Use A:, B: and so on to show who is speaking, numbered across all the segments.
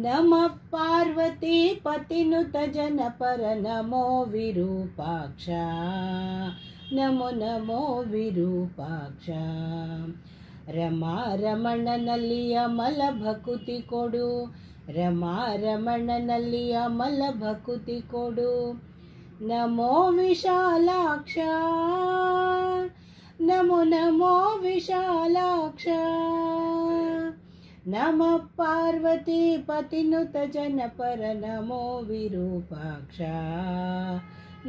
A: नमः पार्वती पतिनुत जनपर नमो विरूपाक्ष नमो नमो विरूपाक्ष रमा रमणನಲ್ಲಿ ಅಮಲ ಭಕುತಿ ಕೊಡು रमा ರಮಣನಲ್ಲಿ ಅಮಲ ಭಕುತಿ ಕೊಡು नमो विशालाक्ष नमो नमो विशालाक्ष नमः पार्वती पतिनुत जनपर नमो विरूपाक्ष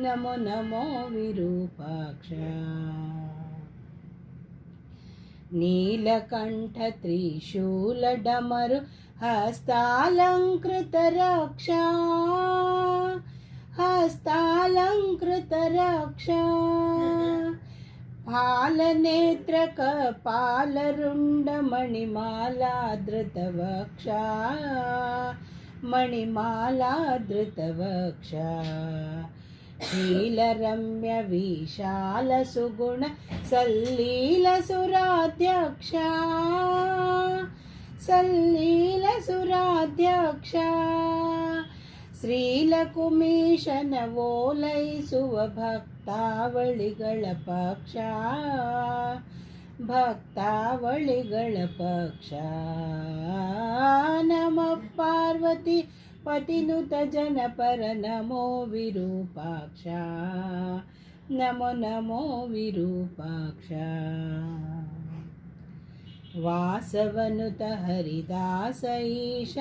A: नमो नमो विरूपाक्ष नीलकंठ त्रिशूल डमरु हस्तालंकृत रक्षा हस्तालंकृत रक्षा फालनेत्र कपालरुंड मणिमाला धृतवक्षा मणिमाला धृतवक्षा शीलरम्य विशाल सुगुण सल्लील सुराध्यक्षा सल्लील सुराध्यक्षा श्रीलकुमीशन ओलैसुव भक्तावಳಿಗಳ ಪಕ್ಷ ಭಕ್ತಾವಳಿಗಳ ಪಕ್ಷ नमः पार्वती पतिनुत जनपर नमो विरूपाक्ष नमो नमो विरूपाक्ष वासवनुत हरिदास ईश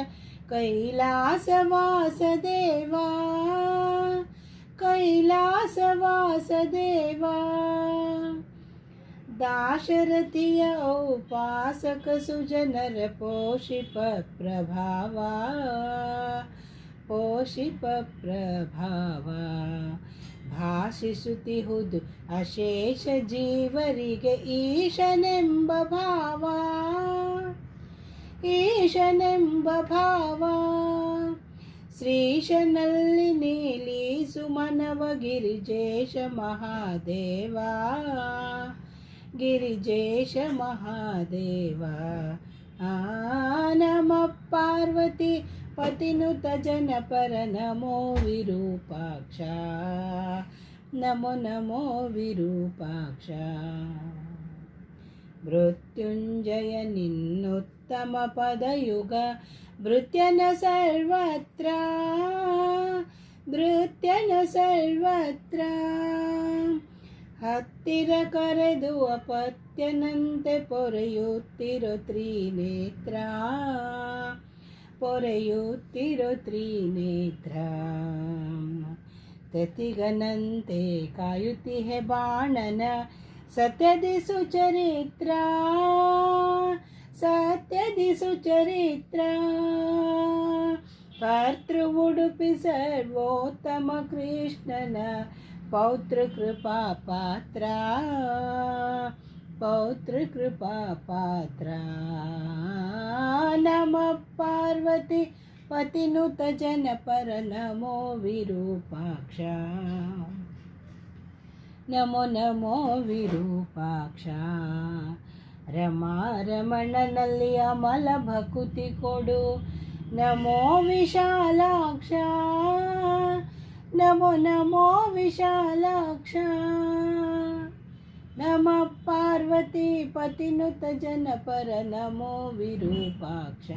A: कैलास वासदेवा कैलास वासदेवा दाशरथिय उपासक सुजनर पोषिप प्रभावा पोषिप प्रभावा ಭಾಷಿಸುತ್ತಿಹುದು ಅಶೇಷ ಜೀವರಿಗೆ ಈಶನೆಂಬ ಭಾವ ಈಶನೆಂಬ ಭಾವ ಶ್ರೀಶನಲ್ಲಿ ನೀಲಿಸು ಮನವ ಗಿರಿಜೇಶ ಮಹಾದೇವ ಗಿರಿಜೇಶ ಮಹಾದೇವ ನಮಃ ಪಾರ್ವತಿ पतिनुत जनपर नमो विरूपाक्ष नमो नमो विरूपाक्ष मृत्युंजय निन्नुत्तम पदयुग भृत्यन सर्वत्र भृत्यन सर्वत्र ಹತ್ತಿರ ಕರೆದು ಅಪತ್ಯನಂತೆ ಪೊರೆಯುತ್ತಿರೋ ತ್ರಿನೇತ್ರ ಪೊರೆಯುತ್ತಿರೋ ತ್ರಿನೇತ್ರ ತತಿಗನಂತೆ ಕಾಯುತ್ತಿಹೆ ಬಾಣನ ಸತ್ಯದಿ ಸುಚರಿತ್ರ ಸತ್ಯದಿ ಸುಚರಿತ್ರ ಕರ್ತೃ ಉಡುಪಿ ಸರ್ವೋತ್ತಮ ಕೃಷ್ಣನ पौत्र कृपा पात्र पौत्र कृपा पात्र नमः पार्वती पतिनुत जनपर नमो विरूपाक्ष नमो नमो विरूपाक्ष रमा रमणನಲ್ಲಿ ಅಮಲ ಭಕುತಿ ಕೊಡು नमो विशालाक्ष नमो नमो विशालाक्ष नमः पार्वती पतिनुत जनपर नमो विरूपाक्ष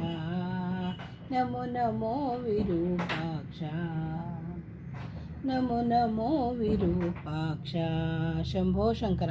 A: नमो नमो विरूपाक्ष नमो नमो विरूपाक्ष शंभो शंकर।